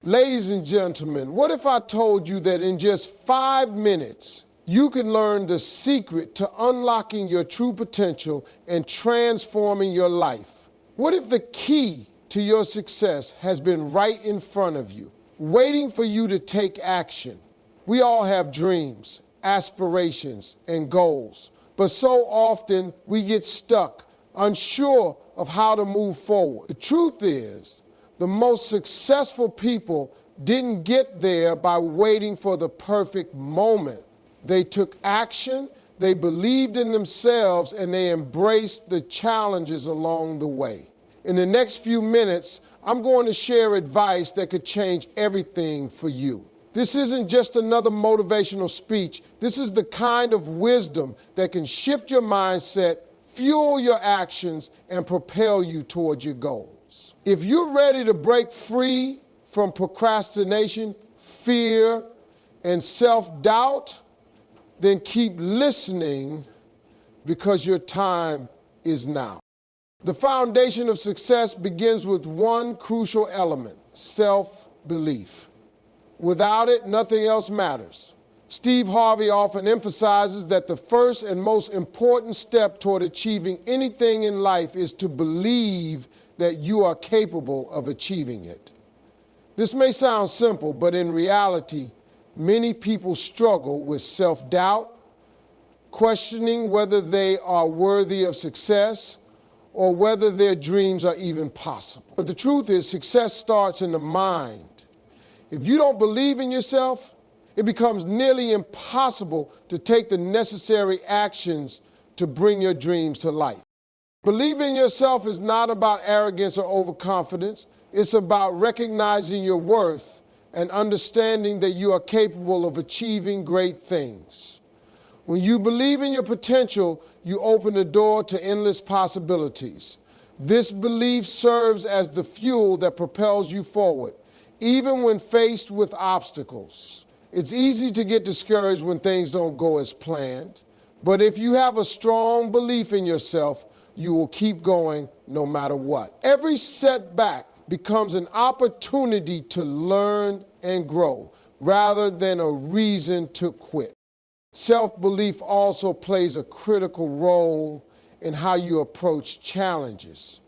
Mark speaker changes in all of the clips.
Speaker 1: Ladies and gentlemen, what if I told you that in just 5 minutes, you can learn the secret to unlocking your true potential and transforming your life? What if the key to your success has been right in front of you, waiting for you to take action? We all have dreams, aspirations, and goals, but so often we get stuck, unsure of how to move forward. The truth is, the most successful people didn't get there by waiting for the perfect moment. They took action, they believed in themselves, and they embraced the challenges along the way. In the next few minutes, I'm going to share advice that could change everything for you. This isn't just another motivational speech. This is the kind of wisdom that can shift your mindset, fuel your actions, and propel you towards your goals. If you're ready to break free from procrastination, fear, and self-doubt, then keep listening because your time is now. The foundation of success begins with one crucial element: self-belief. Without it, nothing else matters. Steve Harvey often emphasizes that the first and most important step toward achieving anything in life is to believe that you are capable of achieving it. This may sound simple, but in reality, many people struggle with self-doubt, questioning whether they are worthy of success or whether their dreams are even possible. But the truth is, success starts in the mind. If you don't believe in yourself, it becomes nearly impossible to take the necessary actions to bring your dreams to life. Believing in yourself is not about arrogance or overconfidence. It's about recognizing your worth and understanding that you are capable of achieving great things. When you believe in your potential, you open the door to endless possibilities. This belief serves as the fuel that propels you forward, even when faced with obstacles. It's easy to get discouraged when things don't go as planned, but if you have a strong belief in yourself, you will keep going no matter what. Every setback becomes an opportunity to learn and grow rather than a reason to quit. Self-belief also plays a critical role in how you approach challenges.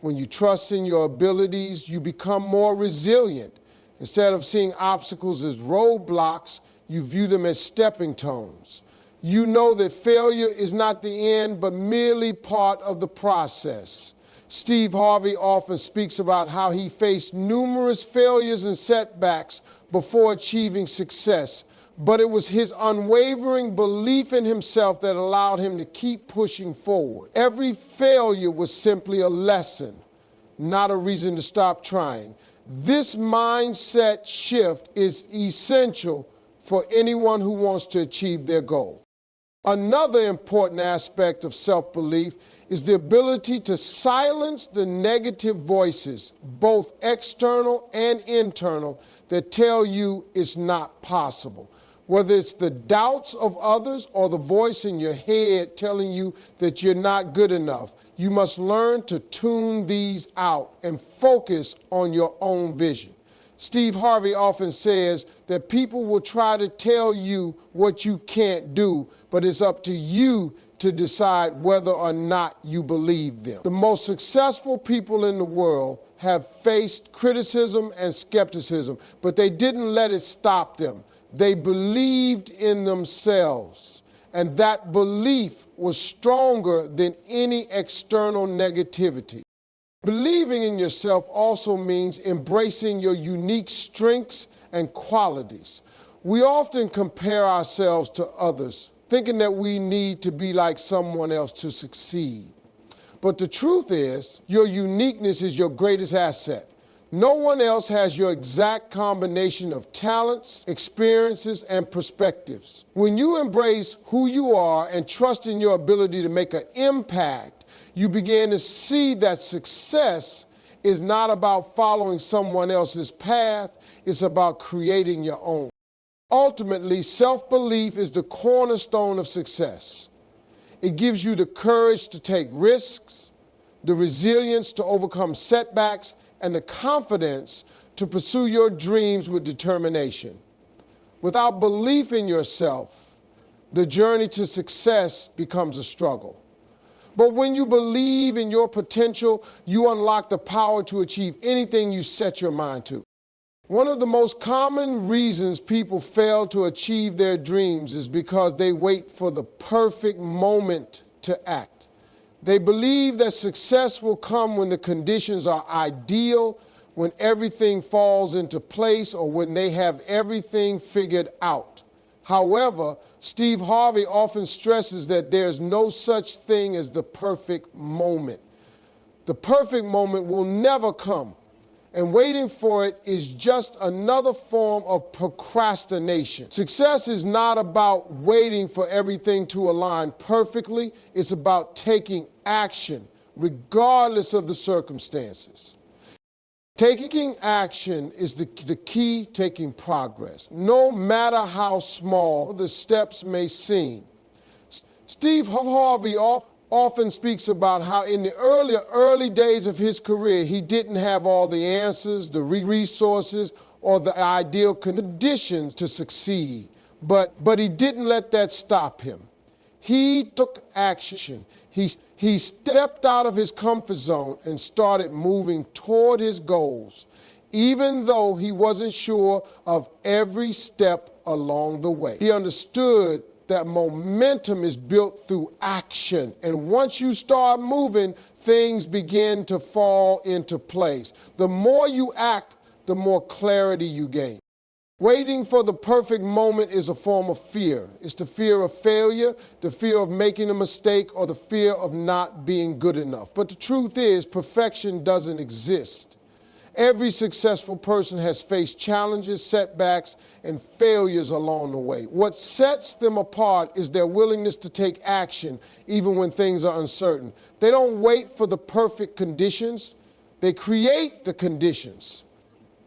Speaker 1: When you trust in your abilities, you become more resilient. Instead of seeing obstacles as roadblocks, you view them as stepping stones. You know that failure is not the end, but merely part of the process. Steve Harvey often speaks about how he faced numerous failures and setbacks before achieving success, but it was his unwavering belief in himself that allowed him to keep pushing forward. Every failure was simply a lesson, not a reason to stop trying. This mindset shift is essential for anyone who wants to achieve their goal. Another important aspect of self-belief is the ability to silence the negative voices, both external and internal, that tell you it's not possible. Whether it's the doubts of others or the voice in your head telling you that you're not good enough, you must learn to tune these out and focus on your own vision. Steve Harvey often says that people will try to tell you what you can't do, but it's up to you to decide whether or not you believe them. The most successful people in the world have faced criticism and skepticism, but they didn't let it stop them. They believed in themselves, and that belief was stronger than any external negativity. Believing in yourself also means embracing your unique strengths and qualities. We often compare ourselves to others, thinking that we need to be like someone else to succeed. But the truth is, your uniqueness is your greatest asset. No one else has your exact combination of talents, experiences, and perspectives. When you embrace who you are and trust in your ability to make an impact, you begin to see that success is not about following someone else's path, it's about creating your own. Ultimately, self-belief is the cornerstone of success. It gives you the courage to take risks, the resilience to overcome setbacks, and the confidence to pursue your dreams with determination. Without belief in yourself, the journey to success becomes a struggle. But when you believe in your potential, you unlock the power to achieve anything you set your mind to. One of the most common reasons people fail to achieve their dreams is because they wait for the perfect moment to act. They believe that success will come when the conditions are ideal, when everything falls into place, or when they have everything figured out. However, Steve Harvey often stresses that there's no such thing as the perfect moment. The perfect moment will never come, and waiting for it is just another form of procrastination. Success is not about waiting for everything to align perfectly. It's about taking action, regardless of the circumstances. Taking action is the key to taking progress, no matter how small the steps may seem. Steve Harvey often speaks about how in the early days of his career, he didn't have all the answers, the resources, or the ideal conditions to succeed. But he didn't let that stop him. He took action. He stepped out of his comfort zone and started moving toward his goals, even though he wasn't sure of every step along the way. He understood that momentum is built through action, and once you start moving, things begin to fall into place. The more you act, the more clarity you gain. Waiting for the perfect moment is a form of fear. It's the fear of failure, the fear of making a mistake, or the fear of not being good enough. But the truth is, perfection doesn't exist. Every successful person has faced challenges, setbacks, and failures along the way. What sets them apart is their willingness to take action even when things are uncertain. They don't wait for the perfect conditions. They create the conditions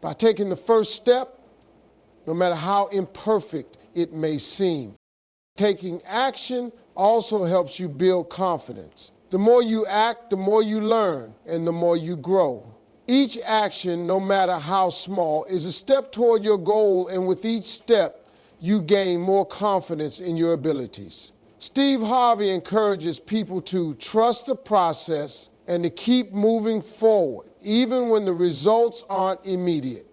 Speaker 1: by taking the first step, no matter how imperfect it may seem. Taking action also helps you build confidence. The more you act, the more you learn, and the more you grow. Each action, no matter how small, is a step toward your goal, and with each step, you gain more confidence in your abilities. Steve Harvey encourages people to trust the process and to keep moving forward, even when the results aren't immediate.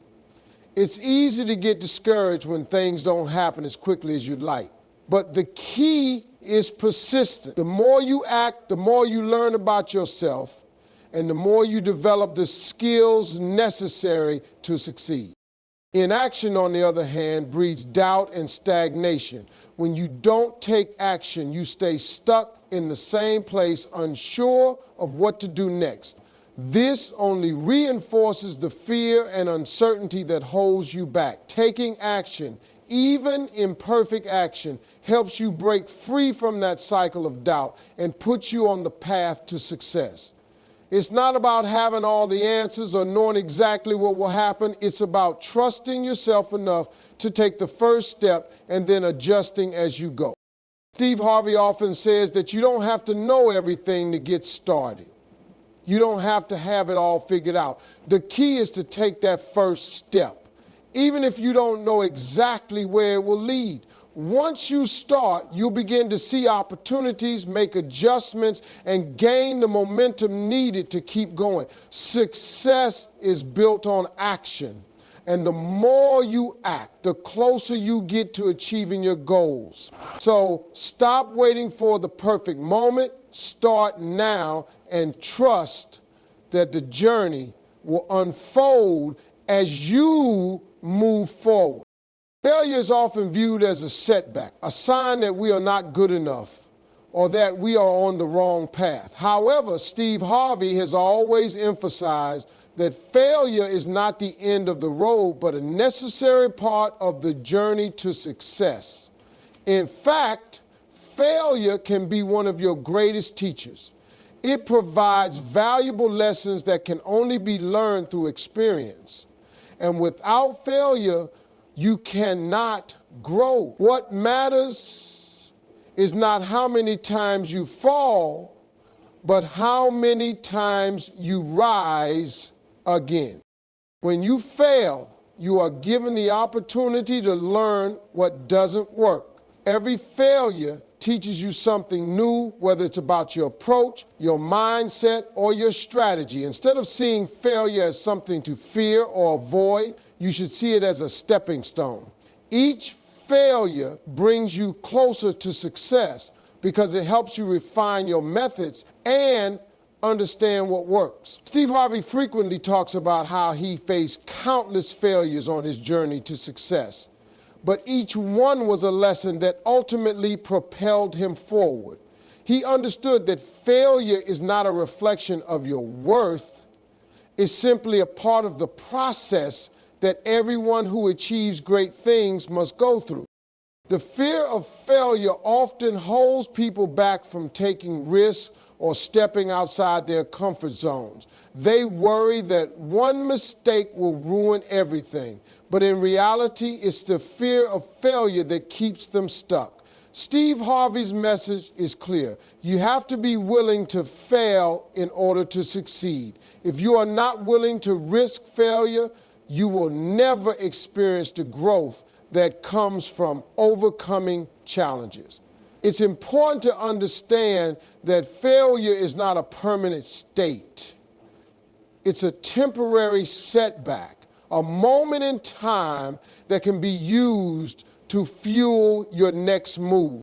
Speaker 1: It's easy to get discouraged when things don't happen as quickly as you'd like. But the key is persistence. The more you act, the more you learn about yourself, and the more you develop the skills necessary to succeed. Inaction, on the other hand, breeds doubt and stagnation. When you don't take action, you stay stuck in the same place, unsure of what to do next. This only reinforces the fear and uncertainty that holds you back. Taking action, even imperfect action, helps you break free from that cycle of doubt and puts you on the path to success. It's not about having all the answers or knowing exactly what will happen. It's about trusting yourself enough to take the first step and then adjusting as you go. Steve Harvey often says that you don't have to know everything to get started. You don't have to have it all figured out. The key is to take that first step, even if you don't know exactly where it will lead. Once you start, you'll begin to see opportunities, make adjustments, and gain the momentum needed to keep going. Success is built on action, and the more you act, the closer you get to achieving your goals. So stop waiting for the perfect moment, start now, and trust that the journey will unfold as you move forward. Failure is often viewed as a setback, a sign that we are not good enough or that we are on the wrong path. However, Steve Harvey has always emphasized that failure is not the end of the road, but a necessary part of the journey to success. In fact, failure can be one of your greatest teachers. It provides valuable lessons that can only be learned through experience. And without failure, you cannot grow. What matters is not how many times you fall, but how many times you rise again. When you fail, you are given the opportunity to learn what doesn't work. Every failure teaches you something new, whether it's about your approach, your mindset, or your strategy. Instead of seeing failure as something to fear or avoid, you should see it as a stepping stone. Each failure brings you closer to success because it helps you refine your methods and understand what works. Steve Harvey frequently talks about how he faced countless failures on his journey to success, but each one was a lesson that ultimately propelled him forward. He understood that failure is not a reflection of your worth, it's simply a part of the process that everyone who achieves great things must go through. The fear of failure often holds people back from taking risks or stepping outside their comfort zones. They worry that one mistake will ruin everything, but in reality, it's the fear of failure that keeps them stuck. Steve Harvey's message is clear. You have to be willing to fail in order to succeed. If you are not willing to risk failure, you will never experience the growth that comes from overcoming challenges. It's important to understand that failure is not a permanent state. It's a temporary setback, a moment in time that can be used to fuel your next move.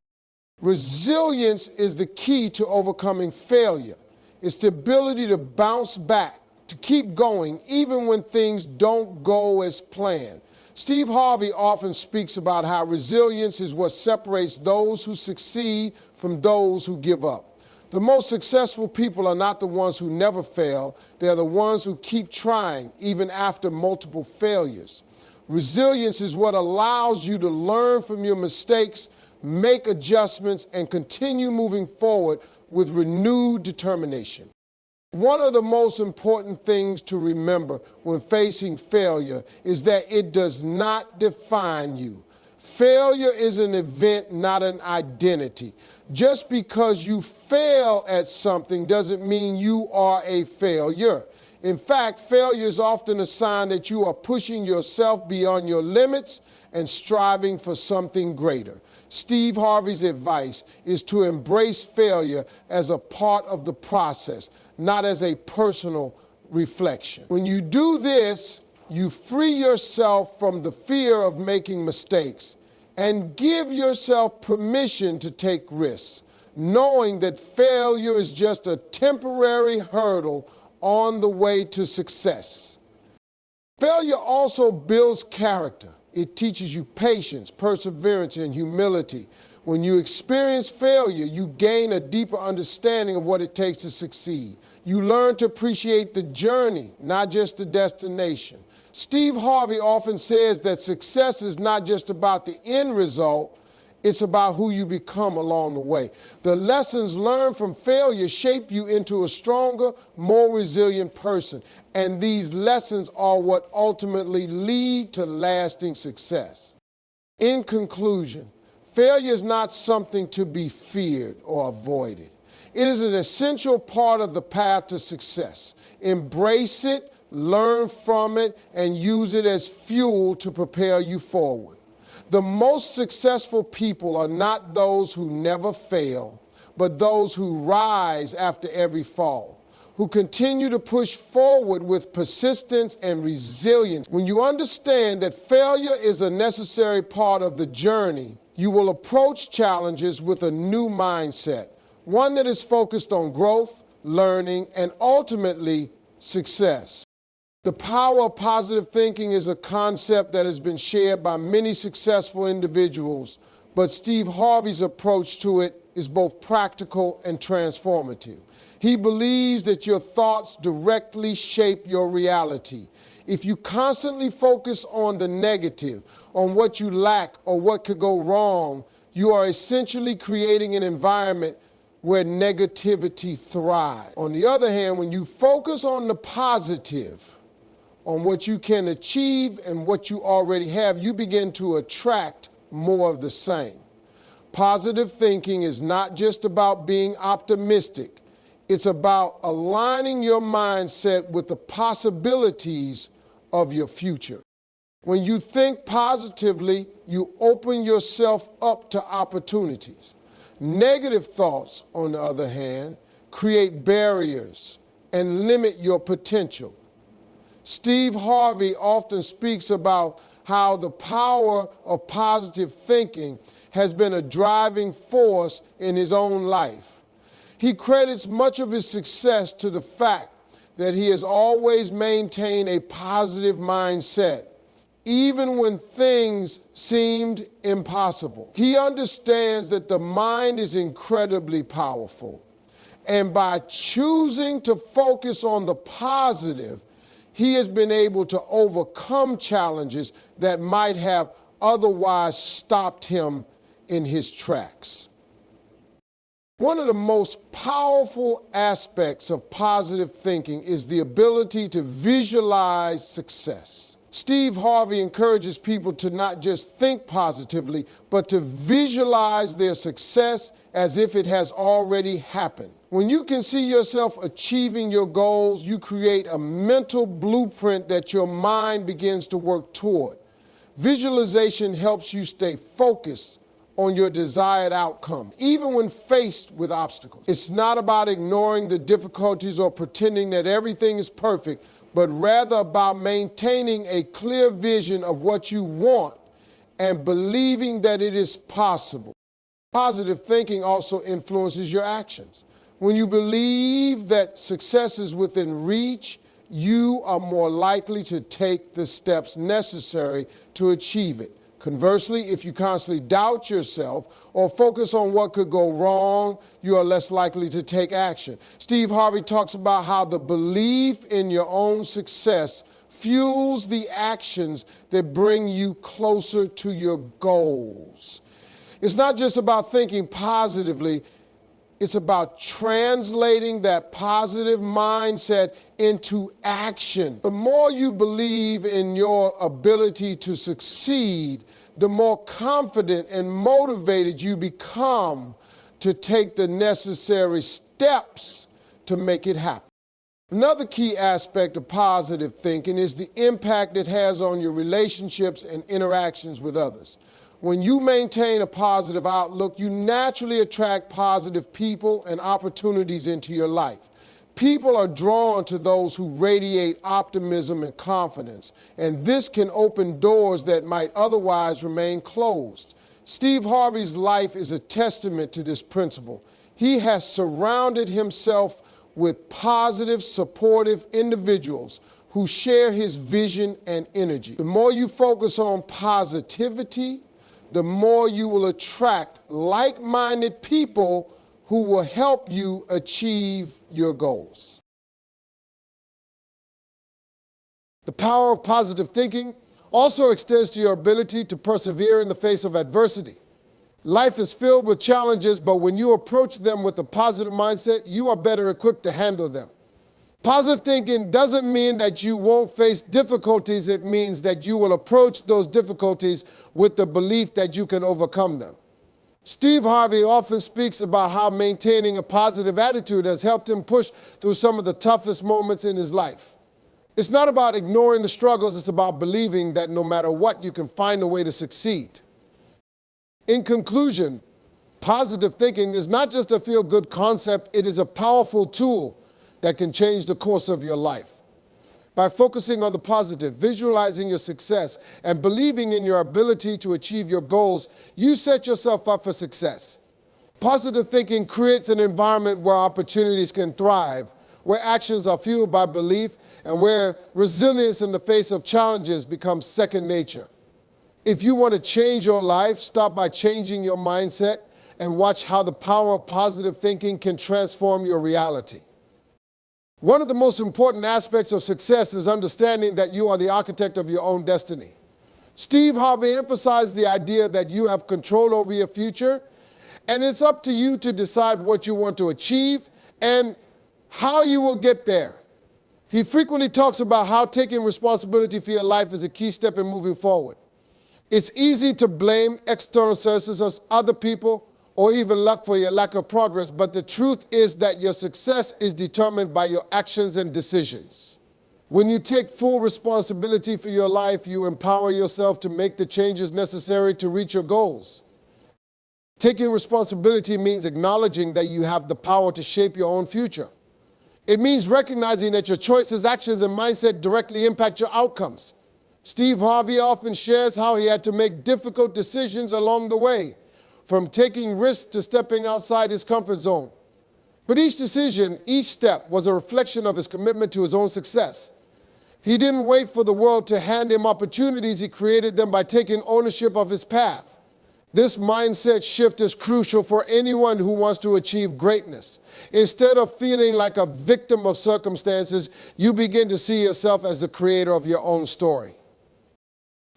Speaker 1: Resilience is the key to overcoming failure. It's the ability to bounce back, to keep going, even when things don't go as planned. Steve Harvey often speaks about how resilience is what separates those who succeed from those who give up. The most successful people are not the ones who never fail. They're the ones who keep trying, even after multiple failures. Resilience is what allows you to learn from your mistakes, make adjustments, and continue moving forward with renewed determination. One of the most important things to remember when facing failure is that it does not define you. Failure is an event, not an identity. Just because you fail at something doesn't mean you are a failure. In fact, failure is often a sign that you are pushing yourself beyond your limits and striving for something greater. Steve Harvey's advice is to embrace failure as a part of the process, not as a personal reflection. When you do this, you free yourself from the fear of making mistakes and give yourself permission to take risks, knowing that failure is just a temporary hurdle on the way to success. Failure also builds character. It teaches you patience, perseverance, and humility. When you experience failure, you gain a deeper understanding of what it takes to succeed. You learn to appreciate the journey, not just the destination. Steve Harvey often says that success is not just about the end result, it's about who you become along the way. The lessons learned from failure shape you into a stronger, more resilient person. And these lessons are what ultimately lead to lasting success. In conclusion, failure is not something to be feared or avoided. It is an essential part of the path to success. Embrace it, learn from it, and use it as fuel to propel you forward. The most successful people are not those who never fail, but those who rise after every fall, who continue to push forward with persistence and resilience. When you understand that failure is a necessary part of the journey, you will approach challenges with a new mindset, one that is focused on growth, learning, and ultimately success. The power of positive thinking is a concept that has been shared by many successful individuals, but Steve Harvey's approach to it is both practical and transformative. He believes that your thoughts directly shape your reality. If you constantly focus on the negative, on what you lack or what could go wrong, you are essentially creating an environment where negativity thrives. On the other hand, when you focus on the positive, on what you can achieve and what you already have, you begin to attract more of the same. Positive thinking is not just about being optimistic. It's about aligning your mindset with the possibilities of your future. When you think positively, you open yourself up to opportunities. Negative thoughts, on the other hand, create barriers and limit your potential. Steve Harvey often speaks about how the power of positive thinking has been a driving force in his own life. He credits much of his success to the fact that he has always maintained a positive mindset, even when things seemed impossible. He understands that the mind is incredibly powerful, and by choosing to focus on the positive, he has been able to overcome challenges that might have otherwise stopped him in his tracks. One of the most powerful aspects of positive thinking is the ability to visualize success. Steve Harvey encourages people to not just think positively, but to visualize their success as if it has already happened. When you can see yourself achieving your goals, you create a mental blueprint that your mind begins to work toward. Visualization helps you stay focused on your desired outcome, even when faced with obstacles. It's not about ignoring the difficulties or pretending that everything is perfect, but rather about maintaining a clear vision of what you want and believing that it is possible. Positive thinking also influences your actions. When you believe that success is within reach, you are more likely to take the steps necessary to achieve it. Conversely, if you constantly doubt yourself or focus on what could go wrong, you are less likely to take action. Steve Harvey talks about how the belief in your own success fuels the actions that bring you closer to your goals. It's not just about thinking positively, it's about translating that positive mindset into action. The more you believe in your ability to succeed, the more confident and motivated you become to take the necessary steps to make it happen. Another key aspect of positive thinking is the impact it has on your relationships and interactions with others. When you maintain a positive outlook, you naturally attract positive people and opportunities into your life. People are drawn to those who radiate optimism and confidence, and this can open doors that might otherwise remain closed. Steve Harvey's life is a testament to this principle. He has surrounded himself with positive, supportive individuals who share his vision and energy. The more you focus on positivity, the more you will attract like-minded people who will help you achieve your goals. The power of positive thinking also extends to your ability to persevere in the face of adversity. Life is filled with challenges, but when you approach them with a positive mindset, you are better equipped to handle them. Positive thinking doesn't mean that you won't face difficulties. It means that you will approach those difficulties with the belief that you can overcome them. Steve Harvey often speaks about how maintaining a positive attitude has helped him push through some of the toughest moments in his life. It's not about ignoring the struggles, it's about believing that no matter what, you can find a way to succeed. In conclusion, positive thinking is not just a feel-good concept, it is a powerful tool that can change the course of your life. By focusing on the positive, visualizing your success, and believing in your ability to achieve your goals, you set yourself up for success. Positive thinking creates an environment where opportunities can thrive, where actions are fueled by belief, and where resilience in the face of challenges becomes second nature. If you want to change your life, start by changing your mindset and watch how the power of positive thinking can transform your reality. One of the most important aspects of success is understanding that you are the architect of your own destiny. Steve Harvey emphasized the idea that you have control over your future, and it's up to you to decide what you want to achieve and how you will get there. He frequently talks about how taking responsibility for your life is a key step in moving forward. It's easy to blame external circumstances, other people, or even luck for your lack of progress, but the truth is that your success is determined by your actions and decisions. When you take full responsibility for your life, you empower yourself to make the changes necessary to reach your goals. Taking responsibility means acknowledging that you have the power to shape your own future. It means recognizing that your choices, actions, and mindset directly impact your outcomes. Steve Harvey often shares how he had to make difficult decisions along the way, from taking risks to stepping outside his comfort zone. But each decision, each step, was a reflection of his commitment to his own success. He didn't wait for the world to hand him opportunities. He created them by taking ownership of his path. This mindset shift is crucial for anyone who wants to achieve greatness. Instead of feeling like a victim of circumstances, you begin to see yourself as the creator of your own story.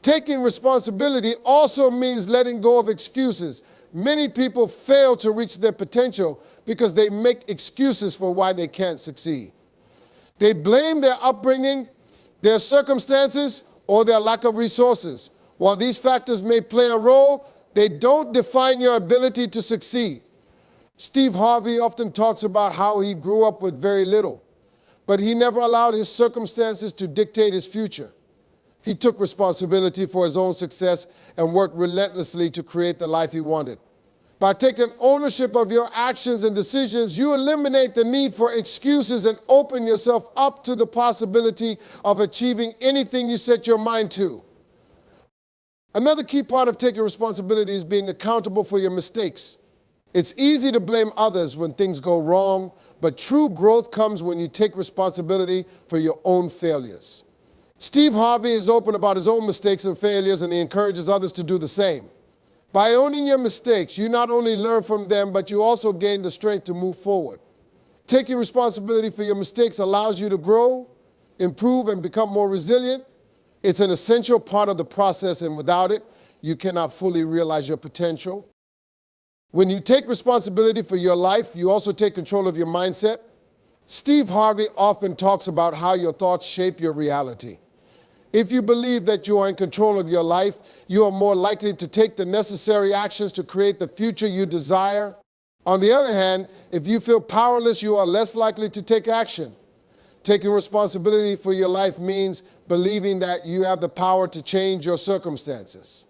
Speaker 1: Taking responsibility also means letting go of excuses. Many people fail to reach their potential because they make excuses for why they can't succeed. They blame their upbringing, their circumstances, or their lack of resources. While these factors may play a role, they don't define your ability to succeed. Steve Harvey often talks about how he grew up with very little, but he never allowed his circumstances to dictate his future. He took responsibility for his own success and worked relentlessly to create the life he wanted. By taking ownership of your actions and decisions, you eliminate the need for excuses and open yourself up to the possibility of achieving anything you set your mind to. Another key part of taking responsibility is being accountable for your mistakes. It's easy to blame others when things go wrong, but true growth comes when you take responsibility for your own failures. Steve Harvey is open about his own mistakes and failures, and he encourages others to do the same. By owning your mistakes, you not only learn from them, but you also gain the strength to move forward. Taking responsibility for your mistakes allows you to grow, improve, and become more resilient. It's an essential part of the process, and without it, you cannot fully realize your potential. When you take responsibility for your life, you also take control of your mindset. Steve Harvey often talks about how your thoughts shape your reality. If you believe that you are in control of your life, you are more likely to take the necessary actions to create the future you desire. On the other hand, if you feel powerless, you are less likely to take action. Taking responsibility for your life means believing that you have the power to change your circumstances.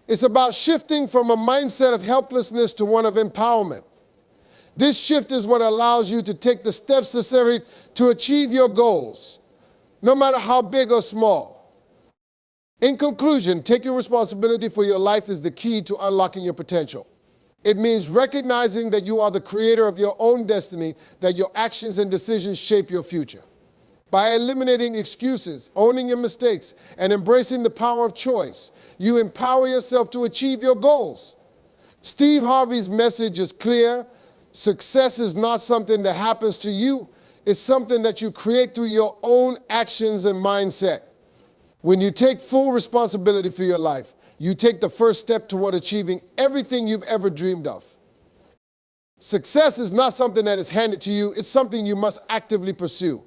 Speaker 1: It's about shifting from a mindset of helplessness to one of empowerment. This shift is what allows you to take the steps necessary to achieve your goals, no matter how big or small. In conclusion, taking responsibility for your life is the key to unlocking your potential. It means recognizing that you are the creator of your own destiny, that your actions and decisions shape your future. By eliminating excuses, owning your mistakes, and embracing the power of choice, you empower yourself to achieve your goals. Steve Harvey's message is clear. Success is not something that happens to you. It's something that you create through your own actions and mindset. When you take full responsibility for your life, you take the first step toward achieving everything you've ever dreamed of. Success is not something that is handed to you. It's something you must actively pursue.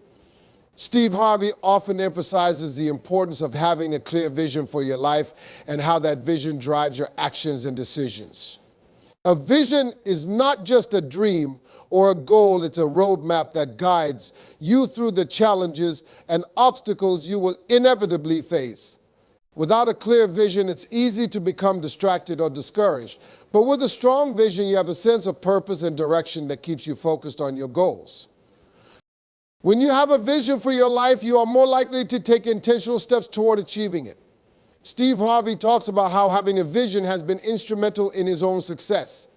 Speaker 1: Steve Harvey often emphasizes the importance of having a clear vision for your life and how that vision drives your actions and decisions. A vision is not just a dream or a goal, it's a roadmap that guides you through the challenges and obstacles you will inevitably face. Without a clear vision, it's easy to become distracted or discouraged. But with a strong vision, you have a sense of purpose and direction that keeps you focused on your goals. When you have a vision for your life, you are more likely to take intentional steps toward achieving it. Steve Harvey talks about how having a vision has been instrumental in his own success.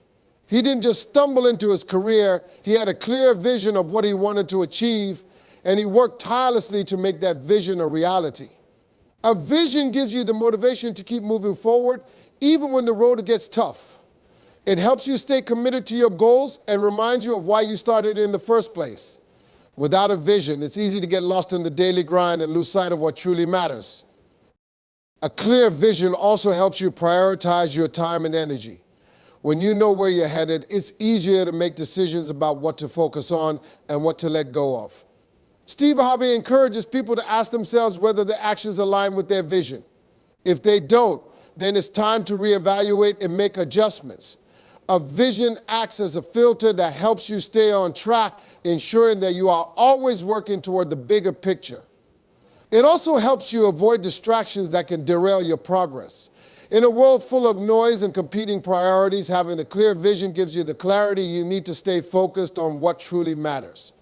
Speaker 1: He didn't just stumble into his career, he had a clear vision of what he wanted to achieve, and he worked tirelessly to make that vision a reality. A vision gives you the motivation to keep moving forward, even when the road gets tough. It helps you stay committed to your goals and reminds you of why you started in the first place. Without a vision, it's easy to get lost in the daily grind and lose sight of what truly matters. A clear vision also helps you prioritize your time and energy. When you know where you're headed, it's easier to make decisions about what to focus on and what to let go of. Steve Harvey encourages people to ask themselves whether their actions align with their vision. If they don't, then it's time to reevaluate and make adjustments. A vision acts as a filter that helps you stay on track, ensuring that you are always working toward the bigger picture. It also helps you avoid distractions that can derail your progress. In a world full of noise and competing priorities, having a clear vision gives you the clarity you need to stay focused on what truly matters.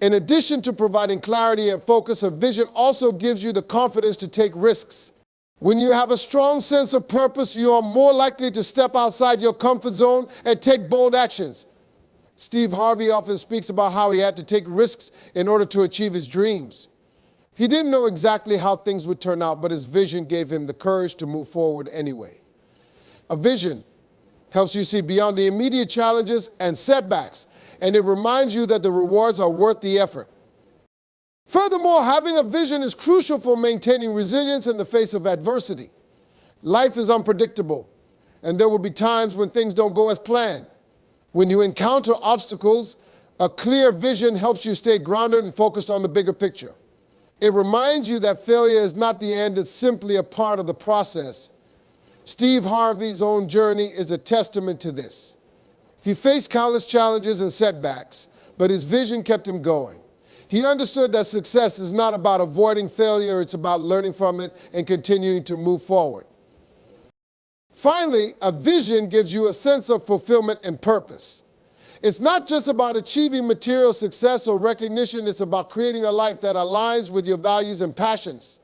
Speaker 1: In addition to providing clarity and focus, a vision also gives you the confidence to take risks. When you have a strong sense of purpose, you are more likely to step outside your comfort zone and take bold actions. Steve Harvey often speaks about how he had to take risks in order to achieve his dreams. He didn't know exactly how things would turn out, but his vision gave him the courage to move forward anyway. A vision helps you see beyond the immediate challenges and setbacks, and it reminds you that the rewards are worth the effort. Furthermore, having a vision is crucial for maintaining resilience in the face of adversity. Life is unpredictable, and there will be times when things don't go as planned. When you encounter obstacles, a clear vision helps you stay grounded and focused on the bigger picture. It reminds you that failure is not the end, it's simply a part of the process. Steve Harvey's own journey is a testament to this. He faced countless challenges and setbacks, but his vision kept him going. He understood that success is not about avoiding failure, it's about learning from it and continuing to move forward. Finally, a vision gives you a sense of fulfillment and purpose. It's not just about achieving material success or recognition, it's about creating a life that aligns with your values and passions.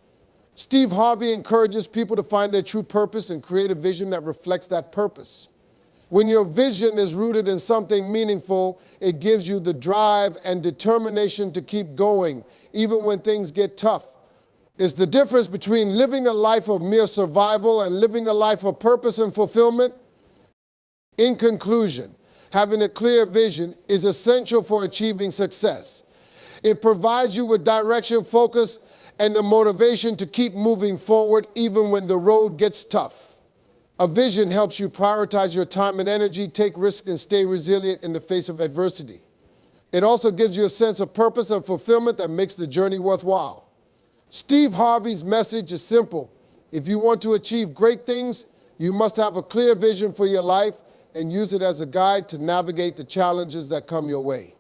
Speaker 1: Steve Harvey encourages people to find their true purpose and create a vision that reflects that purpose. When your vision is rooted in something meaningful, it gives you the drive and determination to keep going, even when things get tough. It's the difference between living a life of mere survival and living a life of purpose and fulfillment. In conclusion, having a clear vision is essential for achieving success. It provides you with direction, focus, and the motivation to keep moving forward even when the road gets tough. A vision helps you prioritize your time and energy, take risks, and stay resilient in the face of adversity. It also gives you a sense of purpose and fulfillment that makes the journey worthwhile. Steve Harvey's message is simple. If you want to achieve great things, you must have a clear vision for your life and use it as a guide to navigate the challenges that come your way.